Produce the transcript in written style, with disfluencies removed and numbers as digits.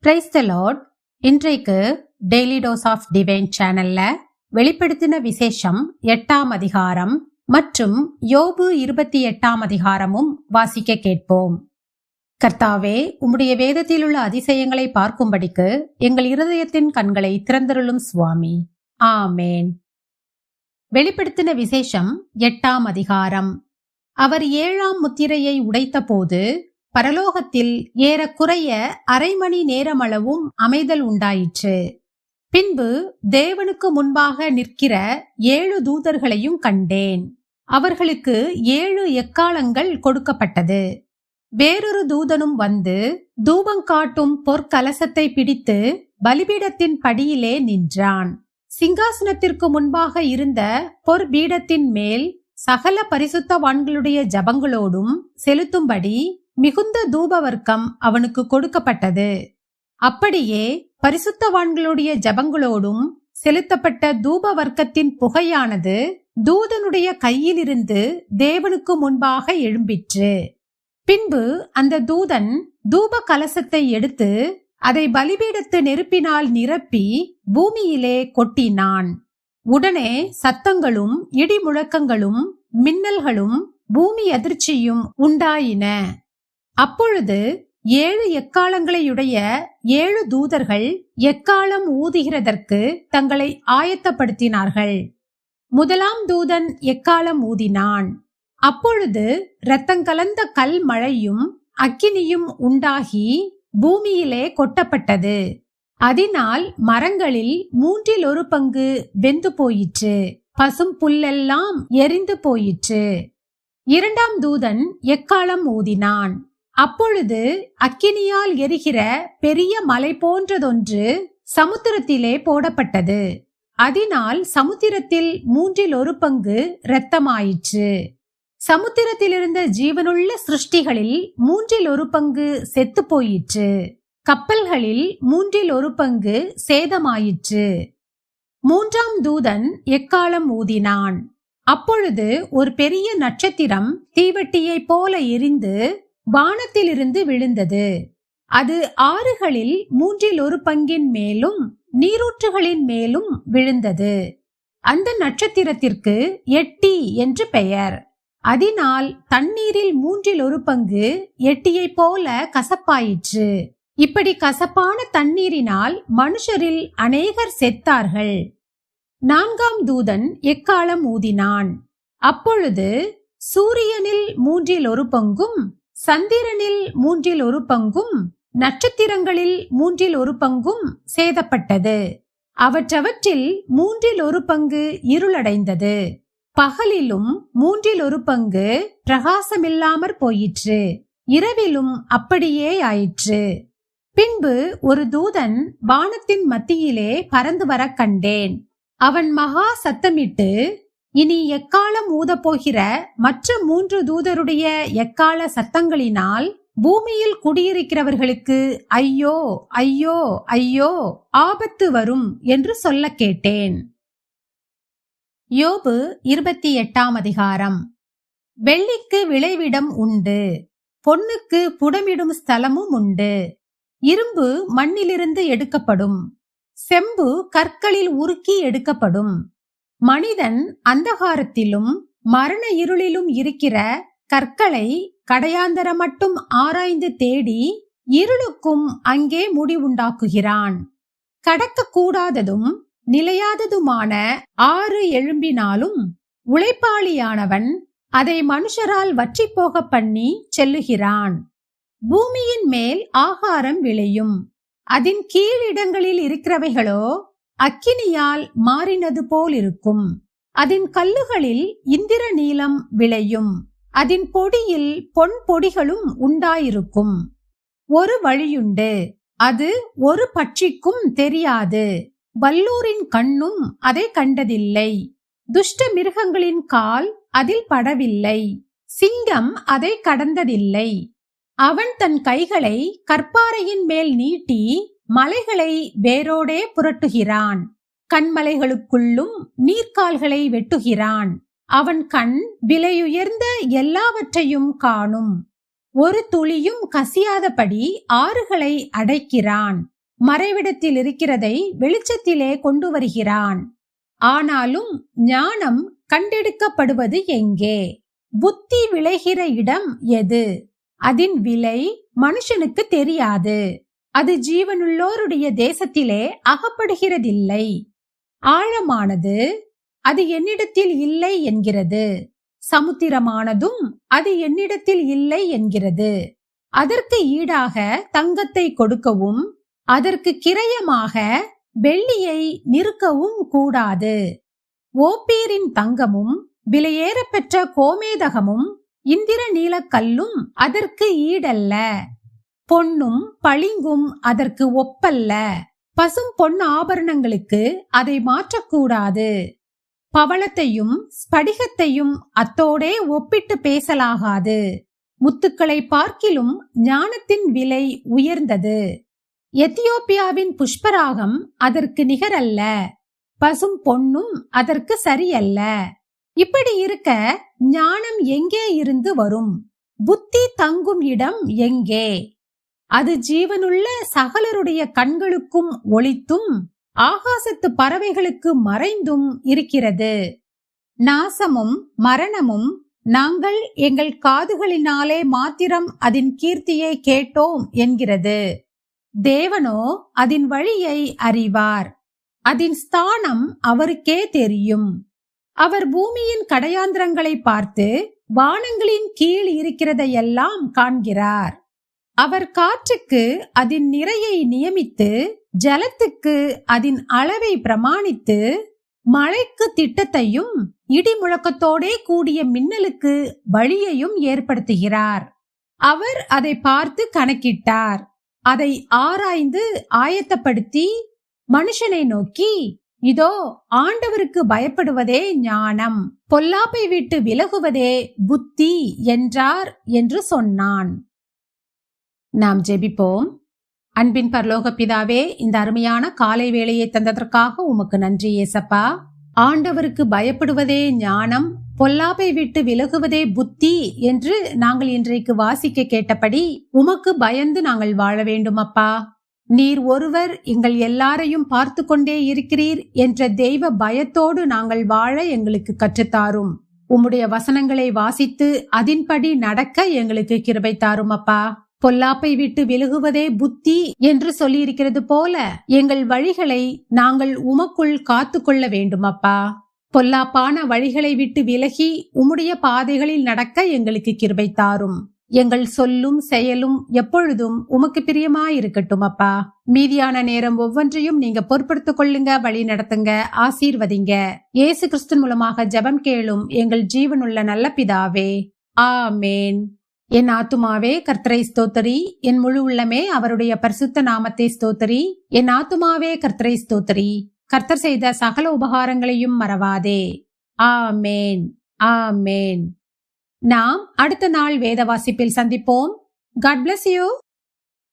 Praise the Lord. இன்றைக்கு daily dose of divine சேனல்ல வெளிப்படுத்தின விசேஷம் 8ஆம் அதிகாரம் மற்றும் யோபு 28ஆம் அதிகாரமும் வாசிக்க கேட்போம். கர்த்தாவே, உம்முடைய வேதத்தில் உள்ள அதிசயங்களை பார்க்கும்படிக்கு எங்கள் இருதயத்தின் கண்களை திறந்தருளும் சுவாமி. ஆமேன். வெளிப்படுத்தின விசேஷம் 8ஆம் அதிகாரம். அவர் 7ஆம் முத்திரையை உடைத்த போது பரலோகத்தில் ஏறக்குறைய அரை மணி நேரமளவும் அமைதல் உண்டாயிற்று. பின்பு தேவனுக்கு முன்பாக நிற்கிற 7 தூதர்களையும் கண்டேன். அவர்களுக்கு 7 எக்காளங்கள் கொடுக்கப்பட்டது. வேறொரு தூதனும் வந்து தூபங்காட்டும் பொற்கலசத்தை பிடித்து பலிபீடத்தின் படியிலே நின்றான். சிங்காசனத்திற்கு முன்பாக இருந்த பொற்பீடத்தின் மேல் சகல பரிசுத்தவான்களுடைய ஜபங்களோடும் செலுத்தும்படி மிகுந்த தூபவர்க்கம் அவனுக்கு கொடுக்கப்பட்டது. அப்படியே பரிசுத்தவான்களுடைய ஜபங்களோடும் செலுத்தப்பட்ட தூபவர்க்கத்தின் புகையானது தூதனுடைய கையிலிருந்து தேவனுக்கு முன்பாக எழும்பிற்று. பின்பு அந்த தூதன் தூப கலசத்தை எடுத்து அதை பலிபீடத்து நெருப்பினால் நிரப்பி பூமியிலே கொட்டினான். உடனே சத்தங்களும் இடி முழக்கங்களும் மின்னல்களும் பூமி அதிர்ச்சியும் உண்டாயின. அப்பொழுது 7 எக்காளங்களையுடைய 7 தூதர்கள் எக்காளம் ஊதுகிறதற்கு தங்களை ஆயத்தப்படுத்தினார்கள். முதலாம் தூதன் எக்காளம் ஊதினான். அப்பொழுது இரத்தங்கலந்த கல் மழையும் அக்கினியும் உண்டாகி பூமியிலே கொட்டப்பட்டது. அதனால் மரங்களில் 1/3 பங்கு வெந்து போயிற்று. பசும் புல்லெல்லாம் எரிந்து போயிற்று. 2ஆம் தூதன் எக்காளம் ஊதினான். அப்பொழுது அக்கினியால் எரிகிற பெரிய மலை போன்றதொன்று சமுத்திரத்திலே போடப்பட்டது. அதனால் சமுத்திரத்தில் 1/3 பங்கு இரத்தமாயிற்று. சமுத்திரத்திலிருந்த ஜீவனுள்ள சிருஷ்டிகளில் 1/3 பங்கு செத்து போயிற்று. கப்பல்களில் 1/3 பங்கு சேதமாயிற்று. 3ஆம் தூதன் எக்காளம் ஊதினான். அப்பொழுது ஒரு பெரிய நட்சத்திரம் தீவட்டியை போல எரிந்து வானத்திலிருந்து விழுந்தது. அது ஆறுகளில் 1/3 பங்கின் மேலும் நீரூற்றுகளின் மேலும் விழுந்தது. அந்த நட்சத்திரத்திற்கு எட்டி என்று பெயர். அதனால் தண்ணீரில் 1/3 பங்கு எட்டியை போல கசப்பாயிற்று. இப்படி கசப்பான தண்ணீரினால் மனுஷரில் அநேகர் செத்தார்கள். 4ஆம் தூதன் எக்காளம் ஊதினான். அப்பொழுது சூரியனில் 1/3 பங்கும், சந்திரனில் 1/3 பங்கும், நட்சத்திரங்களில் 1/3 பங்கும் சேதப்பட்டது. அவற்றவற்றில் 1/3 பங்கு இருளடைந்தது. பகலிலும் 1/3 பங்கு பிரகாசமில்லாமற் போயிற்று. இரவிலும் அப்படியே ஆயிற்று. பின்பு ஒரு தூதன் வானத்தின் மத்தியிலே பறந்து வர கண்டேன். அவன் மகா சத்தமிட்டு, இனி எக்காளம் ஊதப்போகிற மற்ற 3 தூதருடைய எக்காள சத்தங்களினால் பூமியில் குடியிருக்கிறவர்களுக்கு ஐயோ ஐயோ ஐயோ, ஆபத்து வரும் என்று சொல்ல கேட்டேன். யோபு 28ஆம் அதிகாரம். வெள்ளிக்கு விளைவிடம் உண்டு, பொன்னுக்கு புடமிடும் ஸ்தலமும் உண்டு. இரும்பு மண்ணிலிருந்து எடுக்கப்படும், செம்பு கற்களில் உருக்கி எடுக்கப்படும். மனிதன் அந்தகாரத்திலும் மரண இருளிலும் இருக்கிற கற்களை கடையாந்தர மட்டும் ஆராய்ந்து தேடி இருளுக்கும் அங்கே முடிவுண்டாக்குகிறான். கடக்க கூடாததும் நிலையாததுமான ஆறு எழும்பினாலும் உழைப்பாளியானவன் அதை மனுஷரால் வற்றி போக பண்ணி செல்லுகிறான். பூமியின் மேல் ஆகாரம் விளையும், அதன் கீழிடங்களில் இருக்கிறவைகளோ அக்கினியால் மாறினது போல் இருக்கும். அதன் கல்லுகளில் இந்திர நீலம் விளையும், அதன் பொடியில் பொன் பொடிகளும் உண்டாயிருக்கும். ஒரு வழியுண்டு, அது ஒரு பட்சிக்கும் தெரியாது. வல்லூரின் கண்ணும் அதை கண்டதில்லை. துஷ்ட மிருகங்களின் கால் அதில் படவில்லை. சிங்கம் அதை கடந்ததில்லை. அவன் தன் கைகளை கற்பாறையின் மேல் நீட்டி மலைகளை வேரோடே புரட்டுகிறான். கண்மலைகளுக்குள்ளும் நீர்க்கால்களை வெட்டுகிறான். அவன் கண் விலையுயர்ந்த எல்லாவற்றையும் காணும். ஒரு துளியும் கசியாதபடி ஆறுகளை அடைக்கிறான். மறைவிடத்தில் இருக்கிறதை வெளிச்சத்திலே கொண்டு வருகிறான். ஆனாலும் ஞானம் கண்டெடுக்கப்படுவது எங்கே? புத்தி விளைகிற இடம் எது? அதன் விலை மனுஷனுக்கு தெரியாது. அது ஜீவனுள்ளோருடைய தேசத்திலே அகப்படுகிறதில்லை. ஆழமானது, அது என்னிடத்தில் இல்லை என்கிறது. சமுத்திரமானதும் அது என்னிடத்தில் இல்லை என்கிறது. அதற்கு ஈடாக தங்கத்தை கொடுக்கவும் அதற்கு கிரயமாக வெள்ளியை நிறுக்கவும் கூடாது. ஓப்பீரின் தங்கமும் விலையேறப்பெற்ற கோமேதகமும் இந்திர நீலக்கல்லும் அதற்கு ஈடல்ல. பொன்னும் பளிங்கும் அதற்கு ஒப்பல்ல. பசும் பொன் ஆபரணங்களுக்கு அதை மாற்றக்கூடாது. பவளத்தையும் ஸ்படிகத்தையும் அத்தோடே ஒப்பிட்டு பேசலாகாது. முத்துக்களை பார்க்கிலும் ஞானத்தின் விலை உயர்ந்தது. எத்தியோப்பியாவின் புஷ்பராகம் அதற்கு நிகரல்ல. பசும் பொன்னும் அதற்கு சரியல்ல. இப்படி இருக்க ஞானம் எங்கே இருந்து வரும்? புத்தி தங்கும் இடம் எங்கே? அது ஜீவனுள்ள சகலருடைய கண்களுக்கும் ஒளித்தும் ஆகாசத்து பறவைகளுக்கு மறைந்தும் இருக்கிறது. நாசமும் மரணமும் நாங்கள் எங்கள் காதுகளினாலே மாத்திரம் அதன் கீர்த்தியை கேட்டோம் என்கிறது. தேவனோ அதன் வழியை அறிவார். அதன் ஸ்தானம் அவருக்கே தெரியும். அவர் பூமியின் கடையாந்திரங்களை பார்த்து வானங்களின் கீழ் இருக்கிறதையெல்லாம் காண்கிறார். அவர் காற்றுக்கு அதன் நிறையை நியமித்து ஜலத்துக்கு அதன் அளவை பிரமாணித்து மழைக்கு திட்டத்தையும் இடி முழக்கத்தோடே கூடிய மின்னலுக்கு வழியையும் ஏற்படுத்துகிறார். அவர் அதை பார்த்து கணக்கிட்டார். அதை ஆராய்ந்து ஆயத்தப்படுத்தி மனுஷனை நோக்கி, இதோ ஆண்டவருக்கு பயப்படுவதே ஞானம், பொல்லாப்பை விட்டு விலகுவதே புத்தி என்றார் என்று சொன்னான். நாம் ஜெபிப்போம். அன்பின் பரலோக பிதாவே, இந்த அருமையான காலை வேளையை தந்ததற்காக உமக்கு நன்றி ஏசப்பா. ஆண்டவருக்கு பயப்படுவதே ஞானம், பொல்லாப்பை விட்டு விலகுவதே புத்தி என்று நாங்கள் இன்றைக்கு வாசிக்க கேட்டபடி உமக்கு பயந்து நாங்கள் வாழ வேண்டும் அப்பா. நீர் ஒருவர் எங்கள் எல்லாரையும் பார்த்து கொண்டே இருக்கிறீர் என்ற தெய்வ பயத்தோடு நாங்கள் வாழ எங்களுக்கு கற்றுத்தாரும். உம்முடைய வசனங்களை வாசித்து அதன்படி நடக்க எங்களுக்கு கிருபை தாரும் அப்பா. பொல்லாப்பை விட்டு விலகுவதே புத்தி என்று சொல்லி இருக்கிறது போல எங்கள் வழிகளை நாங்கள் உமக்குள் காத்து கொள்ள வேண்டும் அப்பா. பொல்லாப்பான வழிகளை விட்டு விலகி உம்முடைய பாதைகளில் நடக்க எங்களுக்கு கிருபை தாரும். எங்கள் சொல்லும் செயலும் எப்பொழுதும் உமக்கு பிரியமாயிருக்கட்டும் அப்பா. மீதியான நேரம் ஒவ்வொன்றையும் நீங்க பொறுப்படுத்திக் கொள்ளுங்க, வழி நடத்துங்க, ஆசீர்வதிங்க. இயேசு கிறிஸ்து மூலமாக ஜெபம் கேளும் எங்கள் ஜீவனுள்ள நல்ல பிதாவே, ஆமேன். என் ஆத்துமாவே கர்த்தரை ஸ்தோத்தரி, என் முழு உள்ளமே அவருடைய பரிசுத்த நாமத்தை ஸ்தோத்தரி. என் ஆத்துமாவே கர்த்தரை ஸ்தோத்தரி, கர்த்தர் செய்த சகல உபகாரங்களையும் மறவாதே. ஆமேன், ஆமேன். நாம் அடுத்த நாள் வேத வாசிப்பில் சந்திப்போம். God bless you.